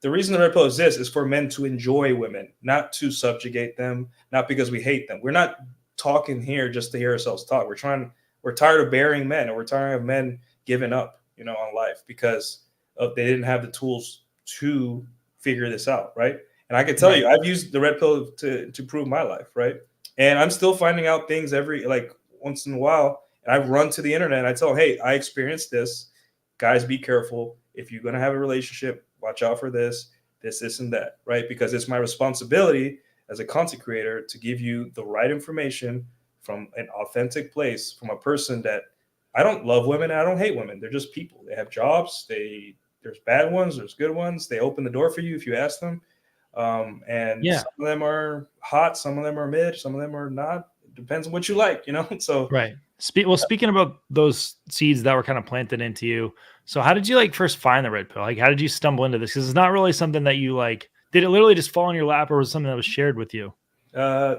The reason the red pill exists is for men to enjoy women, not to subjugate them, not because we hate them. We're not talking here just to hear ourselves talk. We're tired of burying men, or we're tired of men giving up, on life because they didn't have the tools to figure this out, right? And I can tell Right. you, I've used the red pill to prove my life, right? And I'm still finding out things every like once in a while. And I run to the internet and I tell, hey, I experienced this. Guys, be careful. If you're gonna have a relationship, watch out for this, and that, right? Because it's my responsibility as a content creator to give you the right information from an authentic place, from a person that I don't love women and I don't hate women. They're just people. They have jobs. There's bad ones, there's good ones. They open the door for you if you ask them. And Yeah. some of them are hot, some of them are mid, some of them are not. It depends on what you like. So Right. Speaking about those seeds that were kind of planted into you, so how did you like first find the red pill? Like, how did you stumble into this? Because it's not really something that you like. Did it literally just fall in your lap, or was it something that was shared with you?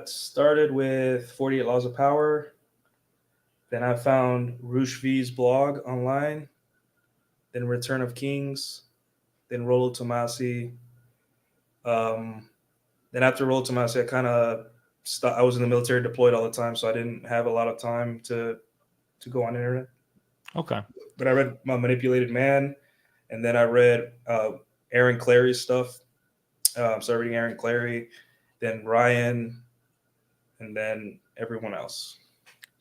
started with 48 Laws of Power. Then I found Rush V's blog online. Then Return of Kings. Then Rollo Tomasi. Um, then after Rollo Tomasi, I was in the military, deployed all the time, so I didn't have a lot of time to go on the internet. Okay. But I read My Manipulated Man, and then I read Aaron Clary's stuff. Started reading Aaron Clary, then Ryan, and then everyone else.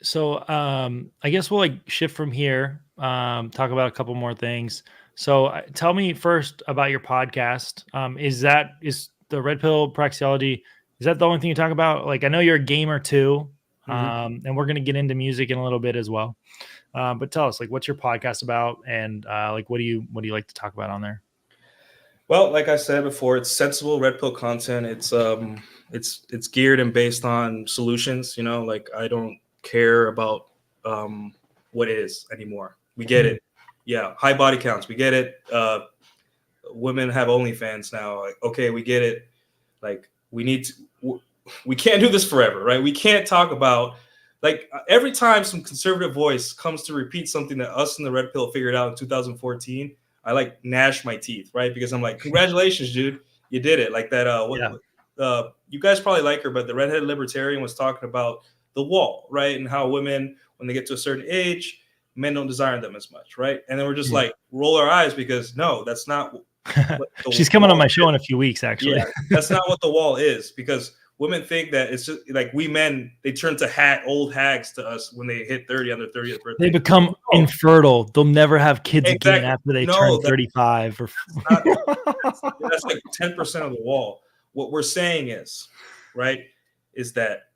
So I guess we'll like shift from here, talk about a couple more things. So tell me first about your podcast. Is the red pill praxeology, is that the only thing you talk about? Like, I know you're a gamer too. Mhm. And we're going to get into music in a little bit as well. But tell us, like, what's your podcast about, and like, what do you like to talk about on there? Well, like I said before, it's sensible red pill content. It's geared and based on solutions. Like I don't care about um, what is anymore. We get Hmm. it. Yeah, high body counts. We get it. Women have OnlyFans now. Like, okay, we get it. Like we need to. We can't do this forever, right? We can't talk about like every time some conservative voice comes to repeat something that us in the red pill figured out in 2014. I like gnash my teeth, right? Because I'm like, congratulations, dude, you did it. Like that. Yeah. You guys probably like her, but the redhead libertarian was talking about the wall, right, and how women, when they get to a certain age, men don't desire them as much, right? And then we're just Yeah. like roll our eyes because no, that's not what the She's coming on wall my show is. in a few weeks, actually. Yeah, that's not what the wall is because women think that it's just like we men, they turn to old hags to us when they hit 30 on their 30th They birthday. become No, infertile. They'll never have kids again exactly. after they turn No, 35 or that's not that's like 10% of the wall. What we're saying is, right, is that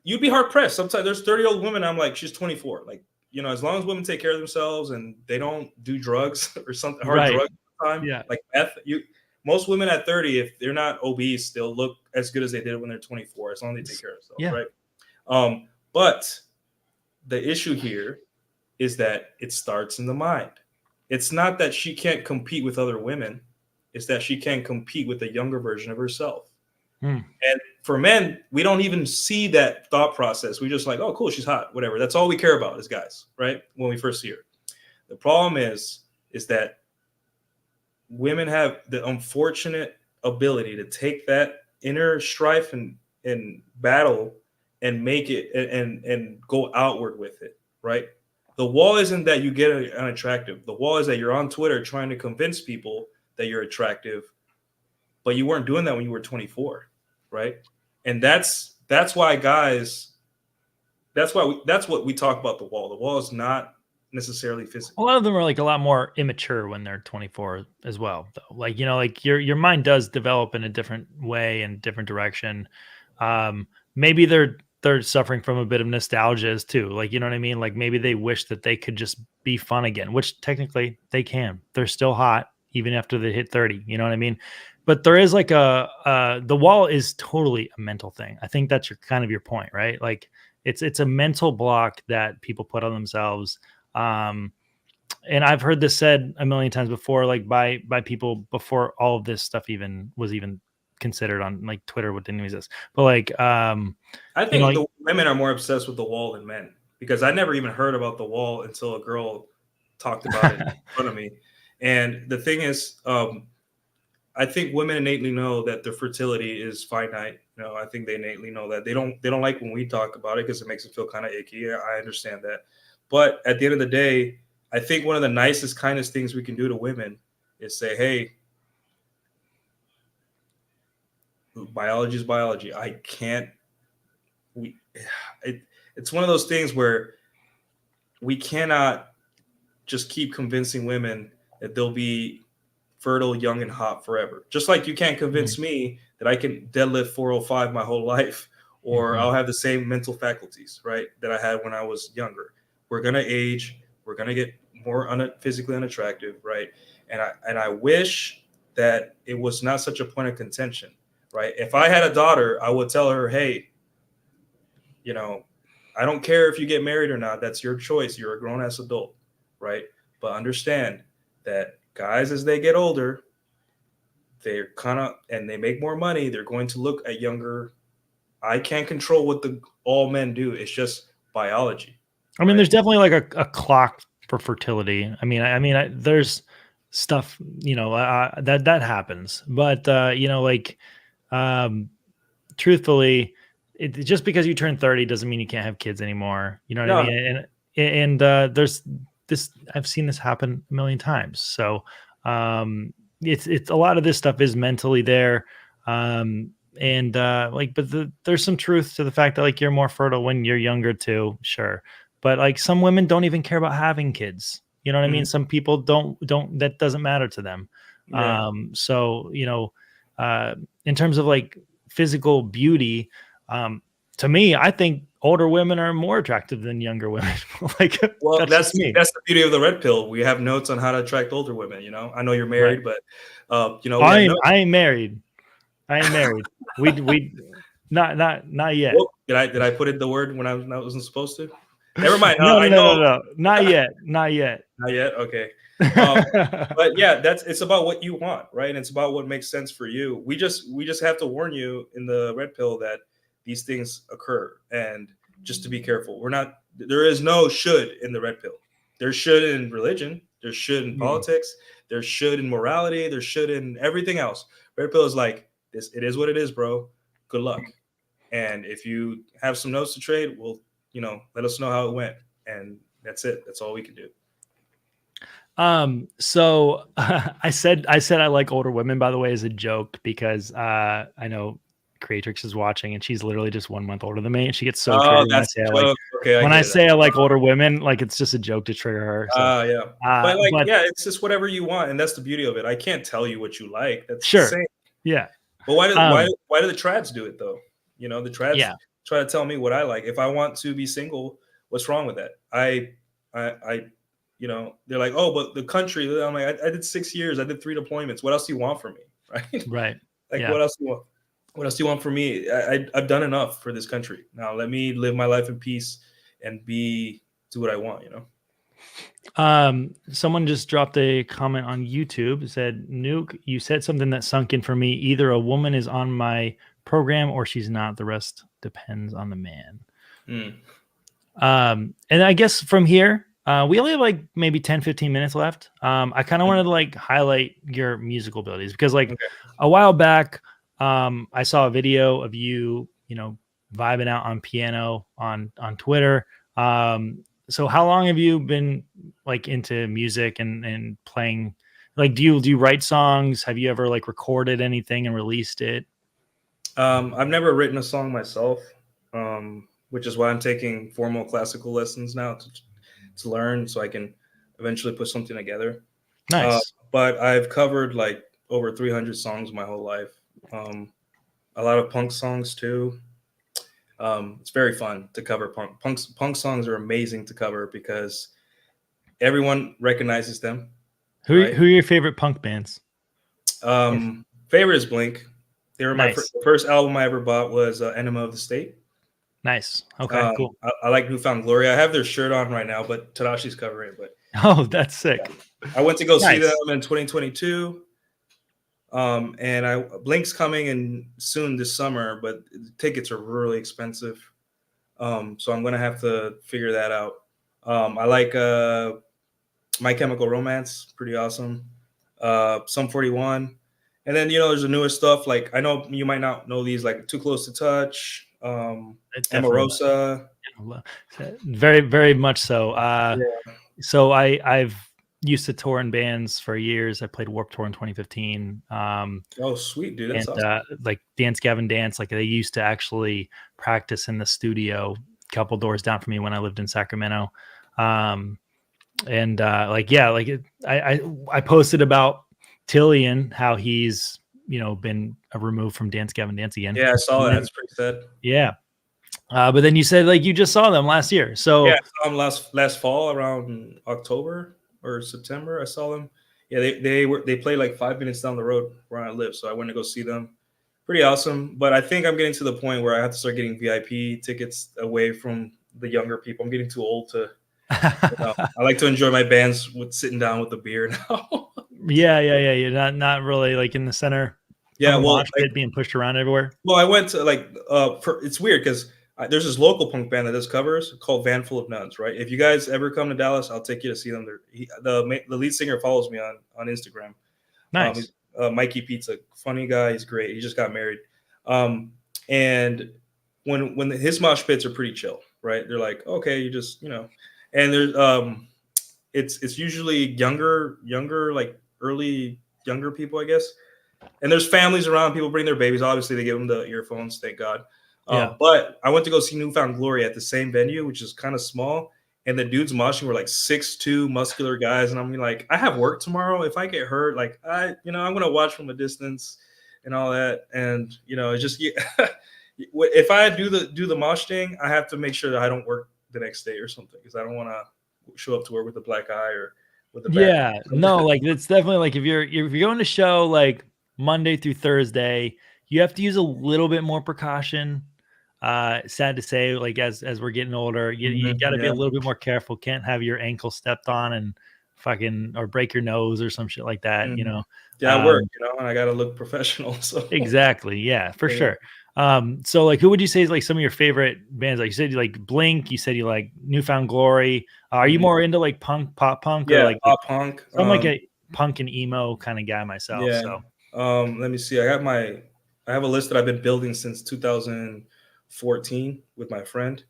you'd be hard pressed. Sometimes there's 30-year-old women, I'm like, she's 24. Like, as long as women take care of themselves and they don't do drugs or something hard right. drugs all the time, Yeah. like meth, most women at 30, if they're not obese, they'll look as good as they did when they're 24, as long as they take care of themselves, Yeah. right? But the issue here is that it starts in the mind. It's not that she can't compete with other women, it's that she can't compete with a younger version of herself. Hmm. And for men, we don't even see that thought process. We just like, oh, cool, she's hot, whatever. That's all we care about as guys, right? When we first see her. The problem is that women have the unfortunate ability to take that inner strife and battle and make it and go outward with it, right? The wall isn't that you get unattractive. The wall is that you're on Twitter trying to convince people that you're attractive, but you weren't doing that when you were 24, right? And that's why guys, that's what we talk about the wall. The wall is not necessarily A physical. lot of them are like a lot more immature when they're 24 as well, though. Like, like your mind does develop in a different way and different direction. Maybe they're suffering from a bit of nostalgia as too. Like, you know what I mean? Like maybe they wish that they could just be fun again, which technically they can. They're still hot even after they hit 30. You know what I mean? But there is like the wall is totally a mental thing. I think that's your kind of your point, right? Like It's a mental block that people put on themselves. And I've heard this said a million times before, like by people before all of this stuff even was even considered on like Twitter, what didn't exist. But like I you know, think like the women are more obsessed with the wall than men, because I never even heard about the wall until a girl talked about it in front of me. And the thing is, I think women innately know that their fertility is finite. I think they innately know that. They don't like when we talk about it because it makes them feel kind of icky. I understand that. But at the end of the day, I think one of the nicest, kindest things we can do to women is say, hey, biology is biology. I can't we it's one of those things where we cannot just keep convincing women that they'll be fertile, young, and hot forever. Just like you can't convince me that I can deadlift 405 my whole life, or I'll have the same mental faculties, right, that I had when I was younger. We're gonna age. We're gonna get more physically unattractive, right? And I wish that it was not such a point of contention, right? If I had a daughter, I would tell her, hey, I don't care if you get married or not. That's your choice. You're a grown ass adult, right? But understand that guys, as they get older, they're and they make more money. They're going to look at younger. I can't control what all men do. It's just biology. I mean, there's definitely like a clock for fertility. I mean, there's stuff, that happens, but truthfully, just because you turn 30 doesn't mean you can't have kids anymore. You know what I mean? And there's this, I've seen this happen a million times. So it's a lot of this stuff is mentally there. But there's some truth to the fact that like you're more fertile when you're younger too. Sure. But like some women don't even care about having kids. You know what I mean? Some people don't, that doesn't matter to them. Yeah. So, in terms of like physical beauty, to me, I think older women are more attractive than younger women. Like, well, that's me. That's the beauty of the red pill. We have notes on how to attract older women. I know you're married, Right. but I ain't married. We not yet. Whoop, did I put in the word when I wasn't supposed to? Never mind. No, I know. no, not yet. Not yet. Okay. But yeah, it's about what you want, right? And it's about what makes sense for you. We just have to warn you in the red pill that these things occur, and just to be careful. There is no should in the red pill. There should in religion. There should in politics. There should in morality. There should in everything else. Red pill is like this. It is what it is, bro. Good luck. And if you have some notes to trade, well, let us know how it went. And that's it. That's all we can do. So I said I like older women, by the way, as a joke, because I know Creatrix is watching and she's literally just 1 month older than me, and she gets so triggered when I say I like older women, like it's just a joke to trigger her. So. Yeah. But it's just whatever you want, and that's the beauty of it. I can't tell you what you like. That's sure. Insane. Yeah. But why do the trads do it though? The trads try to tell me what I like. If I want to be single, what's wrong with that? They're like, oh, but the country. I'm like, I did 6 years. I did 3 deployments. What else do you want from me? Right. Right. Like, what else do you want? What else do you want from me? I've done enough for this country. Now let me live my life in peace and do what I want. Someone just dropped a comment on YouTube. It said, Nuke, you said something that sunk in for me. Either a woman is on my program or she's not. The rest depends on the man. And I guess from here, we only have like maybe 10-15 minutes left. I kind of wanted to like highlight your musical abilities, because like a while back, I saw a video of you, vibing out on piano on Twitter. So how long have you been like into music and playing? Like, do you write songs? Have you ever like recorded anything and released it? I've never written a song myself, which is why I'm taking formal classical lessons now to learn, so I can eventually put something together. Nice. But I've covered like over 300 songs my whole life. A lot of punk songs too. It's very fun to cover punk songs are amazing to cover because everyone recognizes them. Who are your favorite punk bands? Favorite is Blink. They were my first album I ever bought was Enema of the State. Nice. Okay, cool. I like Newfound Glory. I have their shirt on right now, but Tadashi's covering it. But Oh, that's sick. I went to go see them Nice. in 2022. And Blink's coming in soon this summer, but the tickets are really expensive. So I'm gonna have to figure that out. I like My Chemical Romance, pretty awesome. Sum 41, and then there's the newest stuff. Like I know you might not know these, like Too Close to Touch, It's definitely Amorosa. very, very much so. Yeah. So I've used to tour in bands for years. I played Warped Tour in 2015. Oh, sweet, dude, And that's awesome. like Dance Gavin Dance, like they used to actually practice in the studio a couple doors down from me when I lived in Sacramento. And like I posted about Tillian, how he's been removed from Dance Gavin Dance again. Yeah, I saw And that. then, It's pretty sad. yeah. But then you said like you just saw them last year. Yeah, So I saw them last fall around October or September. I saw them. Yeah, they played like 5 minutes down the road where I live, so I went to go see them. Pretty awesome. But I think I'm getting to the point where I have to start getting VIP tickets away from the younger people. I'm getting too old to. I like to enjoy my bands with sitting down with a beer now. yeah. You're not really like in the center of Yeah, a well, mosh pit being pushed around everywhere. I went to it's weird because there's this local punk band that does covers called Van Full of Nuns, right? If you guys ever come to Dallas, I'll take you to see them. The lead singer follows me on Instagram. Nice. Mikey Pizza, funny guy. He's great. He just got married. And when his mosh pits are pretty chill, right? They're like, okay, you just and there's it's usually younger, like early younger people, I guess. And there's families around. People bring their babies. Obviously, they give them the earphones. Thank God. Yeah. But I went to go see Newfound Glory at the same venue, which is kind of small. And the dudes moshing were like 6'2" muscular guys. And I'm like, I have work tomorrow. If I get hurt, like I'm gonna watch from a distance and all that. And it's just if I do the mosh thing, I have to make sure that I don't work the next day or something because I don't want to show up to work with a black eye or with a bad. Yeah, no, like it's definitely like if you're going to show like Monday through Thursday, you have to use a little bit more precaution. Sad to say, like as we're getting older, you got to be a Yeah. little bit more careful. Can't have your ankle stepped on and fucking or break your nose or some shit like that. Yeah, I work, and I gotta look professional. So Exactly, yeah, for Yeah. sure. So like, who would you say is like some of your favorite bands? Like you said, you like Blink. You said you like Newfound Glory. Are you more into like pop punk, or Yeah, like pop punk. I'm like a punk and emo kind of guy myself. Yeah. So Let me see. I have a list that I've been building since 2014 with my friend.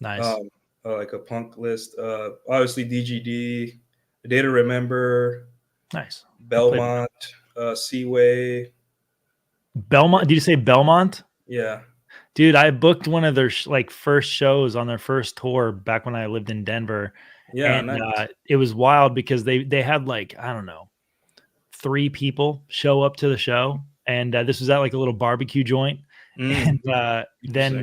nice. Like a punk list. Obviously DGD, A Day to Remember, Nice. Belmont, Seaway. Belmont. Did you say Belmont? Yeah. Dude, I booked one of their like first shows on their first tour back when I lived in Denver, Yeah, and nice. it was wild because they had like I don't know 3 people show up to the show, and this was at like a little barbecue joint, and then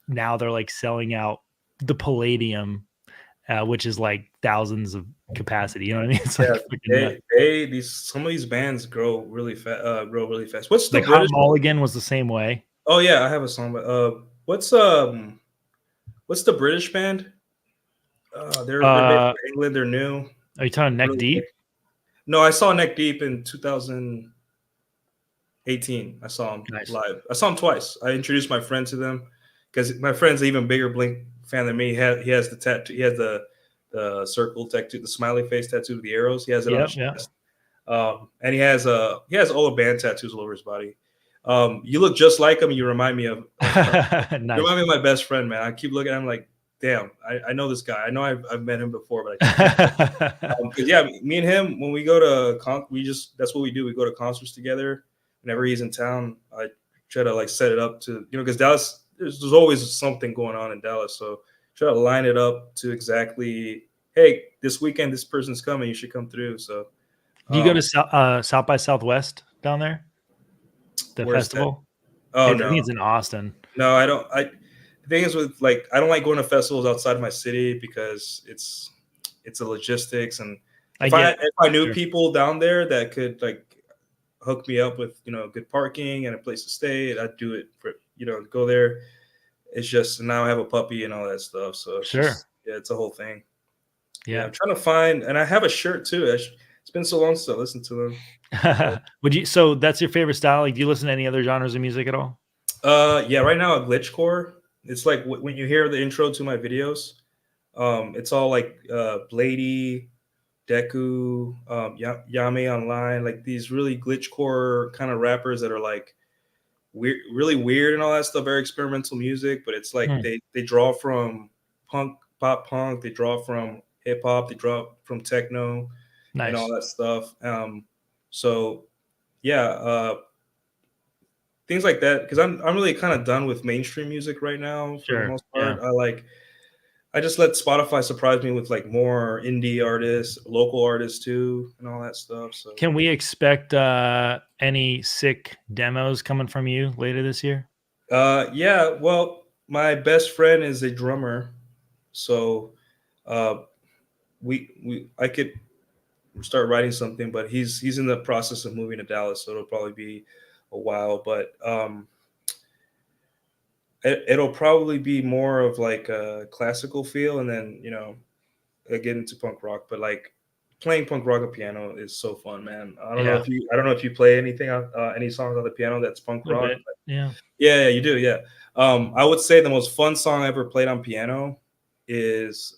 now they're like selling out the Palladium, which is like thousands of capacity. You know what I mean? It's like some of these bands grow really fast. What's the like Hot British? Mulligan was the same way. Oh yeah, I have a song. But what's the British band? They're based Uh, in England. They're new. are you talking Neck Really Deep? good. No, I saw Neck Deep in 2018. I saw him Nice. live. I saw him twice. I introduced my friend to them because my friend's an even bigger Blink fan than me. He has the tattoo. He has the circle tattoo, the smiley face tattoo with the arrows. He has it on his Yeah. chest. And he has all the band tattoos all over his body. You look just like him. You remind me of you Nice. remind me of my best friend, man. I keep looking at him like, damn, I know this guy. I know I've met him before, but because me and him, when we go to that's what we do. We go to concerts together. Whenever he's in town, I try to like set it up to because Dallas, there's always something going on in Dallas, so try to line it up to exactly. Hey, this weekend this person's coming. You should come through. So, Do you go to South by Southwest down there? The where's that? festival? Oh I no, think it's in Austin. no, I don't. The thing is with like I don't like going to festivals outside of my city because it's a logistics and if I knew people down there that could like hook me up with good parking and a place to stay, I'd do it for go there. it's just now I have a puppy and all that stuff. So it's Sure. just, yeah, it's a whole thing. Yeah, Yeah. I'm trying to find, and I have a shirt too. It's been so long since I listened to them. Would you? So that's your favorite style? Like, do you listen to any other genres of music at all? Yeah, right now a glitchcore. It's like when you hear the intro to my videos, it's all like Blady, Deku, Yame Online, like these really glitchcore kind of rappers that are like weird, really weird and all that stuff. Very experimental music, but it's like Hmm, they draw from pop punk, they draw from hip hop, they draw from techno and all nice. that stuff. So yeah, things like that. Because I'm really kind of done with mainstream music right now for the Sure. most Yeah. part. I just let Spotify surprise me with like more indie artists, local artists too, and all that stuff. So Can we expect any sick demos coming from you later this year? yeah, well, my best friend is a drummer, so uh, we I could start writing something, but he's in the process of moving to Dallas, so it'll probably be a while. But it'll probably be more of like a classical feel, and then get into punk rock. But like playing punk rock on piano is so fun, man. Yeah, I don't know if you play anything on any songs on the piano that's punk a little rock. bit. Yeah. Yeah, you do. Yeah. I would say the most fun song I ever played on piano is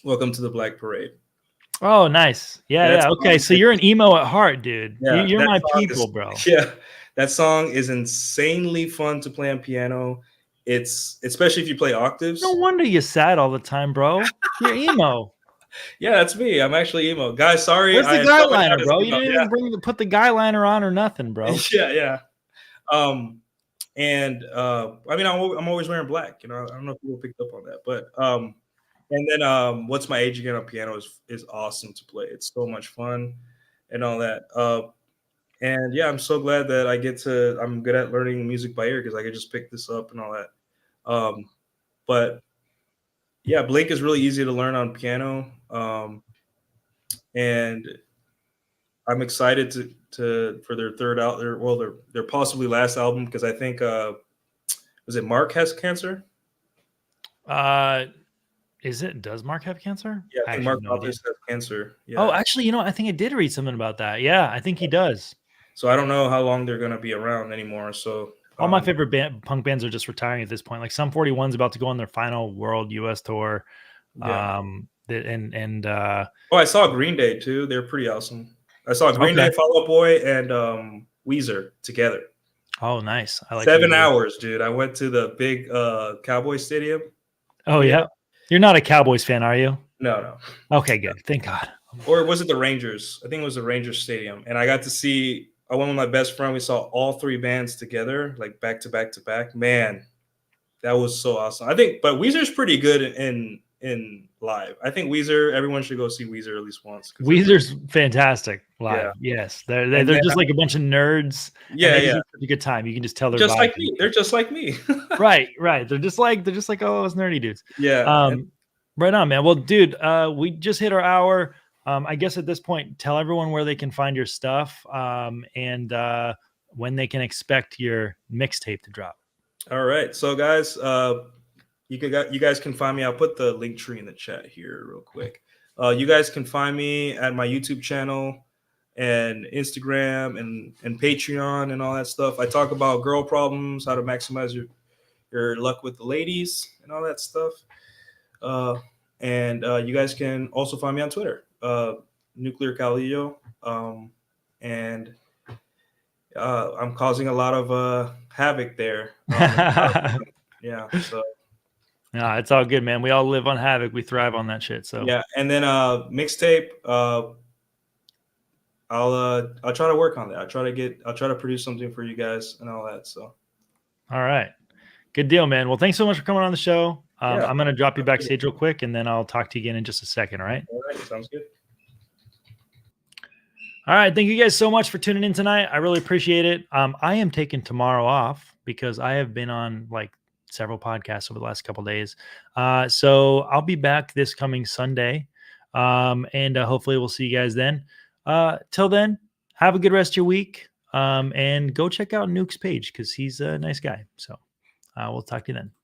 "Welcome to the Black Parade." Oh, nice. Yeah, That yeah. Okay, song so is you're an emo at heart, dude. yeah, You're that my song people, is bro. yeah, that song is insanely fun to play on piano. It's especially if you play No octaves. wonder you're sad all the time, bro. You're emo. Yeah, that's me. I'm actually emo. Guys, sorry, Where's the I guy liner, apologize bro? You about didn't yeah. even put the guy liner on or nothing, bro. Yeah, yeah. Um, and I mean, I'm always wearing black. I don't know if people picked up on that, but and then what's my age again on piano is awesome to play. It's so much fun and all that. And yeah, I'm so glad that I'm good at learning music by ear because I could just pick this up and all that. But yeah, Blink is really easy to learn on piano, and I'm excited to for their third out their well their possibly last album because I think was it Mark has cancer? Uh, does Mark have cancer? Yeah, I I think actually Mark have no idea. Hoppus has cancer. Oh, Yeah. actually, I think I did read something about that. Yeah, I think he does. So I don't know how long they're gonna be around anymore. So All my favorite punk bands are just retiring at this point. Like Sum 41's about to go on their final world US tour. yeah. And Oh, I saw Green Day too. They're pretty awesome. I saw Green okay. Day, Fall Out Boy, and Weezer together. Oh, nice. I like 7 Weezer. hours, dude. I went to the big Cowboy Stadium. Oh, Yeah. yeah. You're not a Cowboys fan, are you? No, no. Okay, good. Thank God. Or was it the Rangers? I think it was the Rangers Stadium. And I got to see I went with my best friend. We saw all three bands together, like back to back to back. Man, that was so awesome. I think, but Weezer's pretty good in live. I think Weezer. Everyone should go see Weezer at least once because they're pretty. Weezer's fantastic Yeah, live. Yes, they're and they're then just like a bunch of nerds, and yeah, they just yeah, have such a good time. You can just tell their just vibe. like me. They're just like me. Right, right. They're just like all those nerdy dudes. Yeah, and Um, right on, man. Well, dude, we just hit our hour. I guess at this point, tell everyone where they can find your stuff, and when they can expect your mixtape to drop. all right. So guys, you guys can find me. I'll put the link tree in the chat here real quick. You guys can find me at my YouTube channel and Instagram and Patreon and all that stuff. I talk about girl problems, how to maximize your luck with the ladies and all that stuff. Uh, and you guys can also find me on Twitter, Nuclear Caudillo. And I'm causing a lot of havoc there. Yeah. So No, it's all good, man. We all live on Havoc. We thrive on that shit. So, yeah, and then mixtape. I'll try to work on that. I'll try to produce something for you guys and all that. So all right. Good deal, man. Well, thanks so much for coming on the show. yeah, I'm going to drop you backstage real quick, and then I'll talk to you again in just a second. All right. all right, sounds good. All right. Thank you guys so much for tuning in tonight. I really appreciate it. I am taking tomorrow off because I have been on like several podcasts over the last couple of days. So I'll be back this coming Sunday. And hopefully we'll see you guys then. Till then, have a good rest of your week. And go check out Nuke's page because he's a nice guy. So We'll talk to you then.